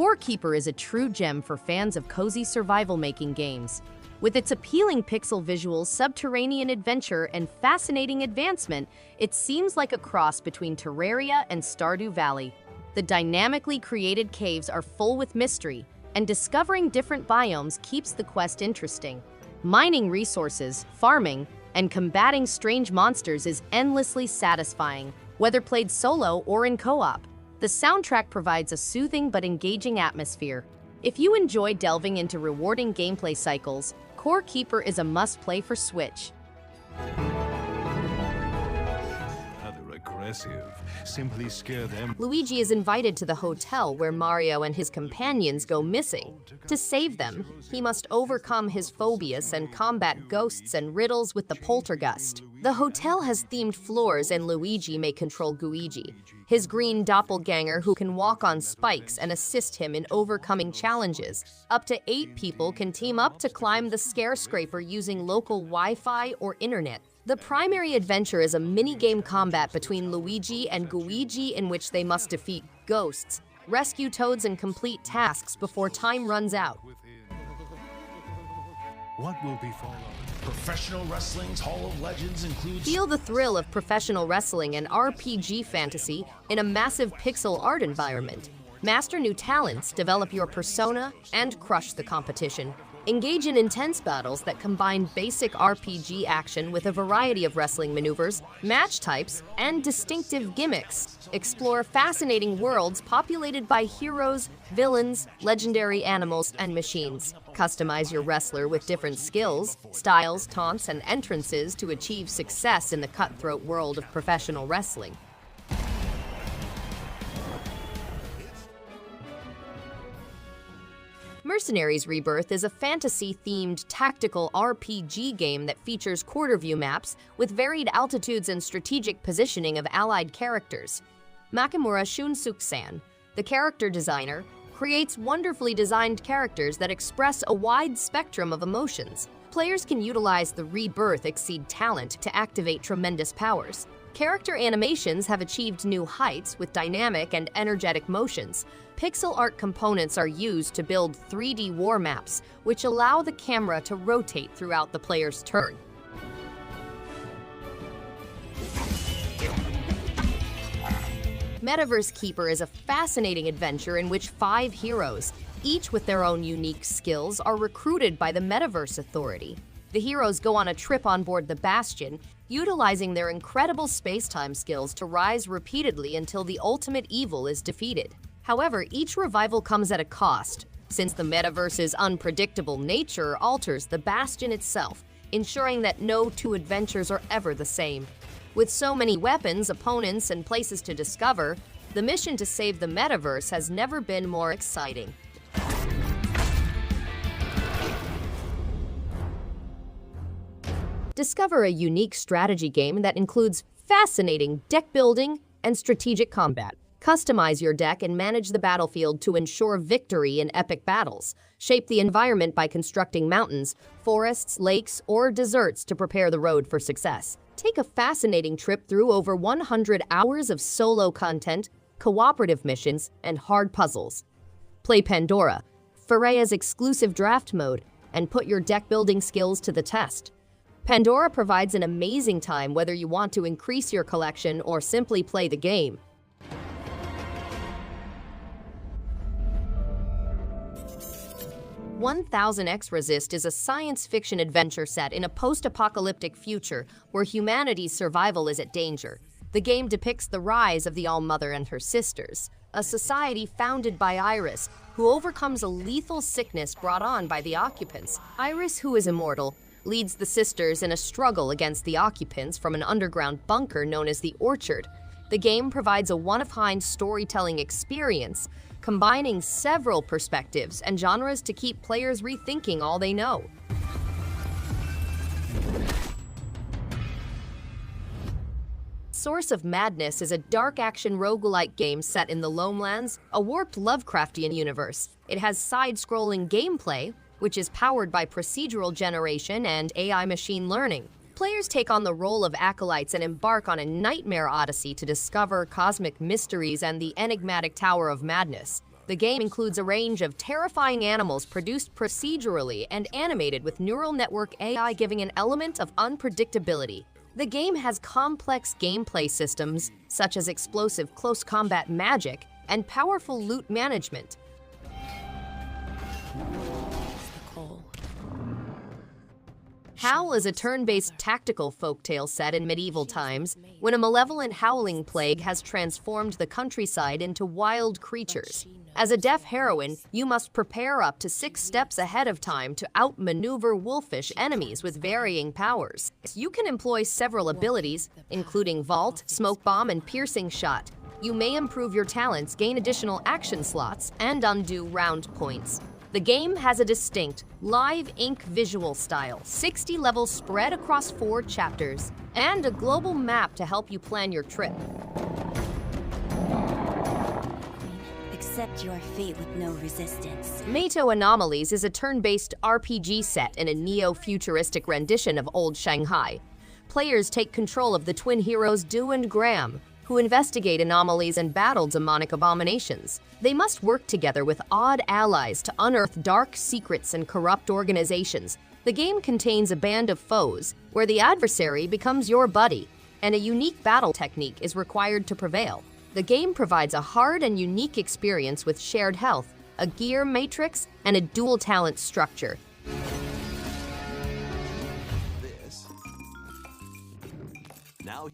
Core Keeper is a true gem for fans of cozy survival-making games. With its appealing pixel visuals, subterranean adventure, and fascinating advancement, it seems like a cross between Terraria and Stardew Valley. The dynamically created caves are full with mystery, and discovering different biomes keeps the quest interesting. Mining resources, farming, and combating strange monsters is endlessly satisfying, whether played solo or in co-op. The soundtrack provides a soothing but engaging atmosphere. If you enjoy delving into rewarding gameplay cycles, Core Keeper is a must-play for Switch. Rather aggressive. Simply scare them. Luigi is invited to the hotel where Mario and his companions go missing. To save them, he must overcome his phobias and combat ghosts and riddles with the poltergeist. The hotel has themed floors and Luigi may control Guigi, his green doppelganger who can walk on spikes and assist him in overcoming challenges. Up to 8 people can team up to climb the skyscraper using local Wi-Fi or internet. The primary adventure is a mini-game combat between Luigi and Guigi in which they must defeat ghosts, rescue toads, and complete tasks before time runs out. What will befall us? Professional Wrestling's Hall of Legends includes... Feel the thrill of professional wrestling and RPG fantasy in a massive pixel art environment. Master new talents, develop your persona, and crush the competition. Engage in intense battles that combine basic RPG action with a variety of wrestling maneuvers, match types, and distinctive gimmicks. Explore fascinating worlds populated by heroes, villains, legendary animals, and machines. Customize your wrestler with different skills, styles, taunts, and entrances to achieve success in the cutthroat world of professional wrestling. Mercenaries Rebirth is a fantasy-themed tactical RPG game that features quarter-view maps with varied altitudes and strategic positioning of allied characters. Makimura Shunsuke-san, the character designer, creates wonderfully designed characters that express a wide spectrum of emotions. Players can utilize the Rebirth Exceed talent to activate tremendous powers. Character animations have achieved new heights with dynamic and energetic motions. Pixel art components are used to build 3D war maps, which allow the camera to rotate throughout the player's turn. Metaverse Keeper is a fascinating adventure in which 5 heroes, each with their own unique skills, are recruited by the Metaverse Authority. The heroes go on a trip on board the Bastion, utilizing their incredible space-time skills to rise repeatedly until the ultimate evil is defeated. However, each revival comes at a cost, since the Metaverse's unpredictable nature alters the Bastion itself, ensuring that no 2 adventures are ever the same. With so many weapons, opponents, and places to discover, the mission to save the Metaverse has never been more exciting. Discover a unique strategy game that includes fascinating deck building and strategic combat. Customize your deck and manage the battlefield to ensure victory in epic battles. Shape the environment by constructing mountains, forests, lakes, or deserts to prepare the road for success. Take a fascinating trip through over 100 hours of solo content, cooperative missions, and hard puzzles. Play Pandora, Faeria's exclusive draft mode, and put your deck building skills to the test. Pandora provides an amazing time whether you want to increase your collection or simply play the game. 1000X Resist is a science fiction adventure set in a post-apocalyptic future where humanity's survival is at danger. The game depicts the rise of the All-Mother and her sisters, a society founded by Iris, who overcomes a lethal sickness brought on by the occupants. Iris, who is immortal, leads the sisters in a struggle against the occupants from an underground bunker known as the Orchard. The game provides a one-of-a-kind storytelling experience, combining several perspectives and genres to keep players rethinking all they know. Source of Madness is a dark action roguelike game set in the Lonelands, a warped Lovecraftian universe. It has side-scrolling gameplay, which is powered by procedural generation and AI machine learning. Players take on the role of acolytes and embark on a nightmare odyssey to discover cosmic mysteries and the enigmatic Tower of Madness. The game includes a range of terrifying animals produced procedurally and animated with neural network AI, giving an element of unpredictability. The game has complex gameplay systems, such as explosive close combat magic and powerful loot management. Howl is a turn-based tactical folktale set in medieval times, when a malevolent howling plague has transformed the countryside into wild creatures. As a deaf heroine, you must prepare up to 6 steps ahead of time to outmaneuver wolfish enemies with varying powers. You can employ several abilities, including Vault, Smoke Bomb, and Piercing Shot. You may improve your talents, gain additional action slots, and undo round points. The game has a distinct, live ink visual style, 60 levels spread across 4 chapters, and a global map to help you plan your trip. Accept your fate with no resistance. Mato Anomalies is a turn-based RPG set in a neo-futuristic rendition of old Shanghai. Players take control of the twin heroes Du and Graham, who investigate anomalies and battle demonic abominations. They must work together with odd allies to unearth dark secrets and corrupt organizations. The game contains a band of foes, where the adversary becomes your buddy, and a unique battle technique is required to prevail. The game provides a hard and unique experience with shared health, a gear matrix, and a dual talent structure.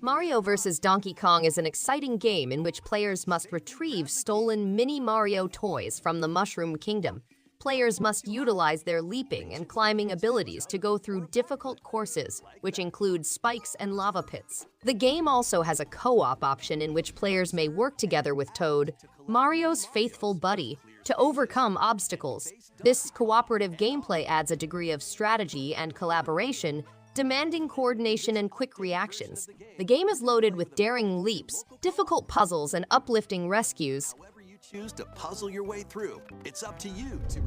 Mario vs. Donkey Kong is an exciting game in which players must retrieve stolen Mini Mario toys from the Mushroom Kingdom. Players must utilize their leaping and climbing abilities to go through difficult courses, which include spikes and lava pits. The game also has a co-op option in which players may work together with Toad, Mario's faithful buddy, to overcome obstacles. This cooperative gameplay adds a degree of strategy and collaboration, demanding coordination and quick reactions. The game is loaded with daring leaps, difficult puzzles, and uplifting rescues. However you choose to puzzle your way through, it's up to you to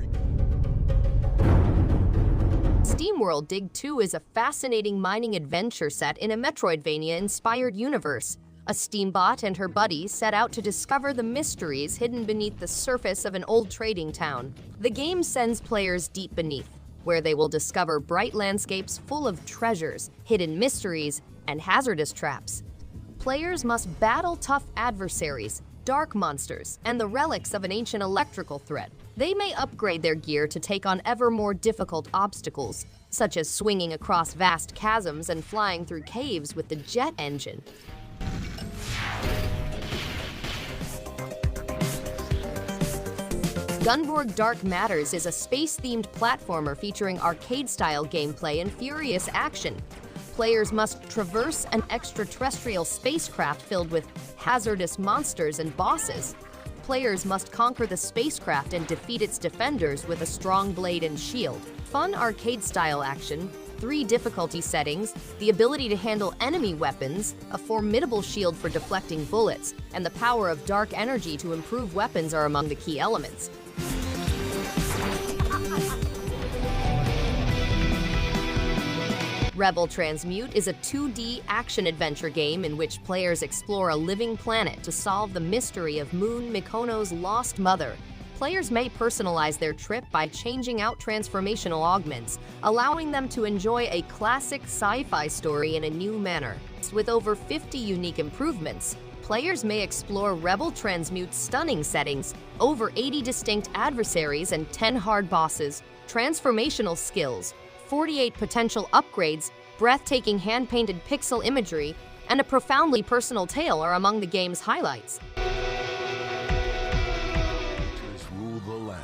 SteamWorld Dig 2 is a fascinating mining adventure set in a Metroidvania-inspired universe. A Steambot and her buddies set out to discover the mysteries hidden beneath the surface of an old trading town. The game sends players deep beneath, where they will discover bright landscapes full of treasures, hidden mysteries, and hazardous traps. Players must battle tough adversaries, dark monsters, and the relics of an ancient electrical thread. They may upgrade their gear to take on ever more difficult obstacles, such as swinging across vast chasms and flying through caves with the jet engine. Gunborg Dark Matters is a space-themed platformer featuring arcade-style gameplay and furious action. Players must traverse an extraterrestrial spacecraft filled with hazardous monsters and bosses. Players must conquer the spacecraft and defeat its defenders with a strong blade and shield. Fun arcade-style action, 3 difficulty settings, the ability to handle enemy weapons, a formidable shield for deflecting bullets, and the power of dark energy to improve weapons are among the key elements. Rebel Transmute is a 2D action-adventure game in which players explore a living planet to solve the mystery of Moon Mikono's lost mother. Players may personalize their trip by changing out transformational augments, allowing them to enjoy a classic sci-fi story in a new manner. With over 50 unique improvements, players may explore Rebel Transmute's stunning settings, over 80 distinct adversaries and 10 hard bosses, transformational skills, 48 potential upgrades, breathtaking hand-painted pixel imagery, and a profoundly personal tale are among the game's highlights. Rule the land.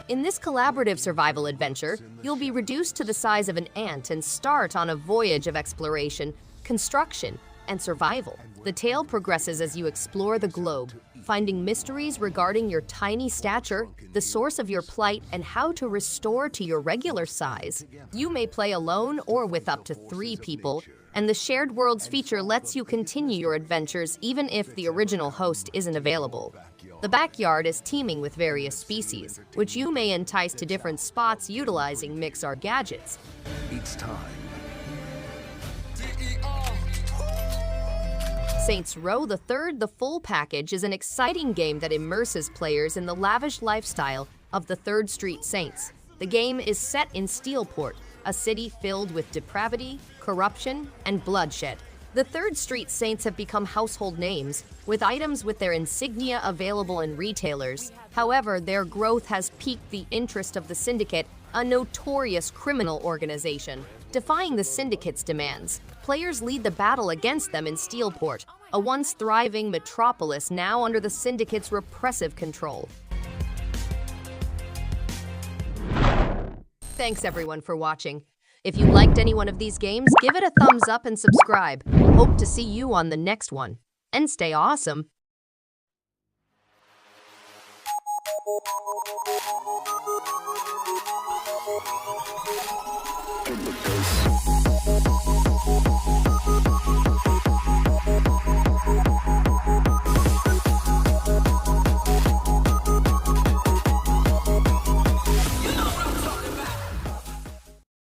In this collaborative survival adventure, you'll be reduced to the size of an ant and start on a voyage of exploration, construction, and survival. The tale progresses as you explore the globe, finding mysteries regarding your tiny stature, the source of your plight, and how to restore to your regular size. You may play alone or with up to 3 people, and the Shared Worlds feature lets you continue your adventures even if the original host isn't available. The backyard is teeming with various species, which you may entice to different spots utilizing Mixar gadgets. It's time. Saints Row the Third, the full package, is an exciting game that immerses players in the lavish lifestyle of the 3rd Street Saints. The game is set in Steelport, a city filled with depravity, corruption, and bloodshed. The 3rd Street Saints have become household names, with items with their insignia available in retailers. However, their growth has piqued the interest of the Syndicate, a notorious criminal organization. Defying the Syndicate's demands, players lead the battle against them in Steelport, a once thriving metropolis now under the Syndicate's repressive control. Thanks everyone for watching. If you liked any one of these games, give it a thumbs up and subscribe. Hope to see you on the next one. And stay awesome! In the face.